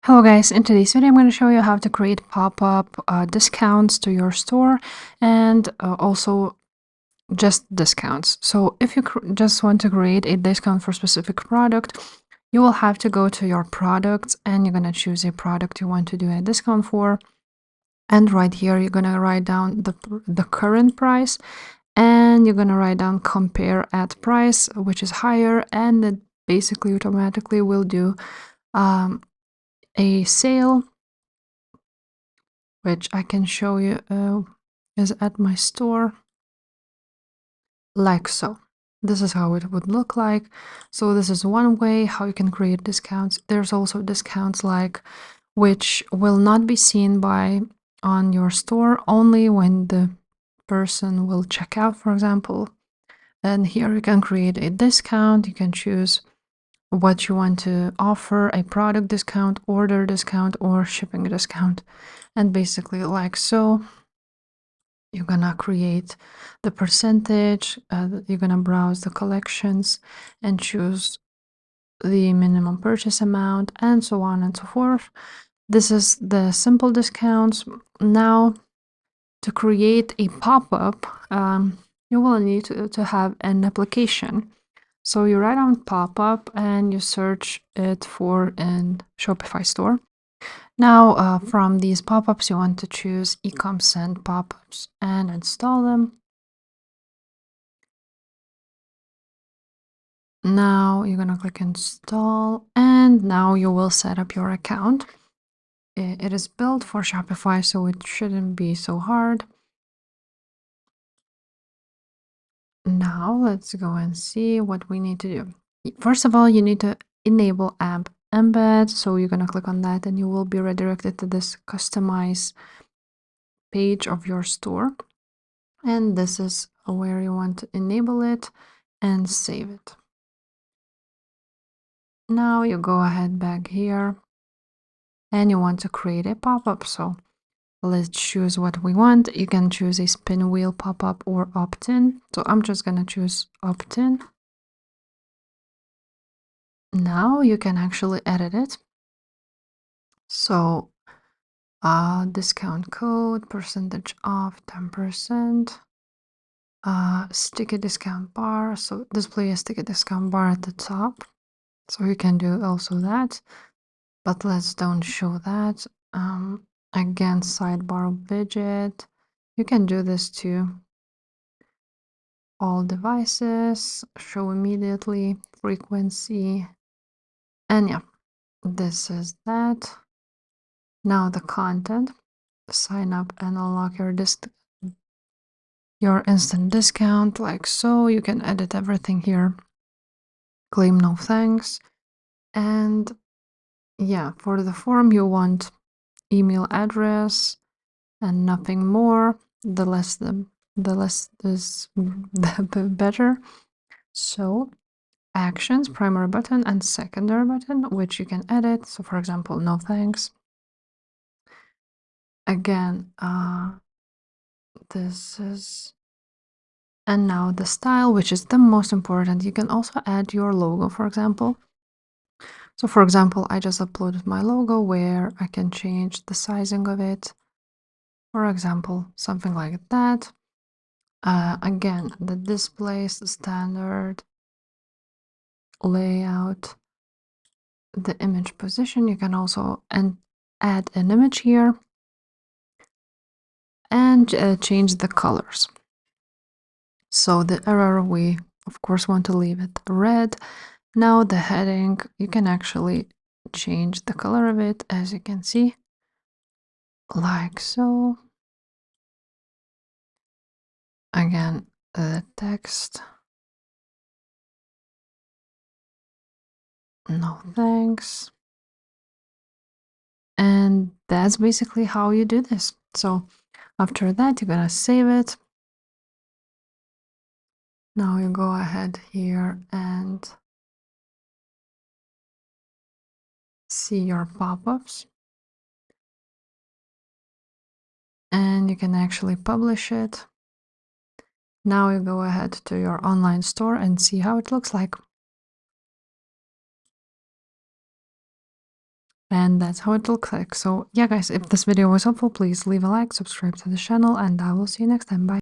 Hello guys, in today's video I'm going to show you how to create pop-up discounts to your store and also just discounts. So if you just want to create a discount for a specific product, you will have to go to your products and you're going to choose a product you want to do a discount for. And right here you're going to write down the current price and you're going to write down compare at price, which is higher, and it basically automatically will do a sale, which I can show you is at my store, like so. This is how it would look like. So this is one way how you can create discounts. There's also discounts like which will not be seen by on your store only when the person will check out, for example. And here you can create a discount. You can choose what you want to offer, a product discount, order discount, or shipping discount. And basically like so, you're gonna create the percentage, you're gonna browse the collections and choose the minimum purchase amount and so on and so forth. This is the simple discounts. Now, to create a pop-up, you will need to have an application. So you write on pop-up and you search it for an Shopify store. Now, from these pop-ups, you want to choose ecom send pop-ups and install them. Now you're gonna click install, and now you will set up your account. It is built for Shopify, so it shouldn't be so hard. Now let's go and see what we need to do. First of all, you need to enable app embed. So you're gonna click on that and you will be redirected to this customize page of your store. And this is where you want to enable it and save it. Now you go ahead back here and you want to create a pop-up. So let's choose what we want. You can choose a spin wheel pop-up or opt-in. So I'm just gonna choose opt-in. Now you can actually edit it. So discount code, percentage off, 10%, sticky discount bar. So display a sticky discount bar at the top. So you can do also that, but let's don't show that. Again, sidebar widget. You can do this to all devices, show immediately, frequency, and yeah, this is that. Now the content, sign up and unlock your instant discount, like so. You can edit everything here. Claim no thanks. And yeah, for the form you want email address and nothing more. The less is the better. So actions, primary button and secondary button, which you can edit. So for example, no thanks. Again, this is, and now the style, which is the most important. You can also add your logo, for example. So for example, I just uploaded my logo where I can change the sizing of it. For example, something like that. Again, the displays, the standard layout, the image position. You can also add an image here and change the colors. So the error, we of course want to leave it red. Now the heading, you can actually change the color of it, as you can see, like so. Again, the text, no thanks. And that's basically how you do this. So after that, you're gonna save it. Now you go ahead here and see your pop-ups. And you can actually publish it. Now you go ahead to your online store and see how it looks like. And that's how it looks like. So yeah, guys, if this video was helpful, please leave a like, subscribe to the channel, and I will see you next time. Bye.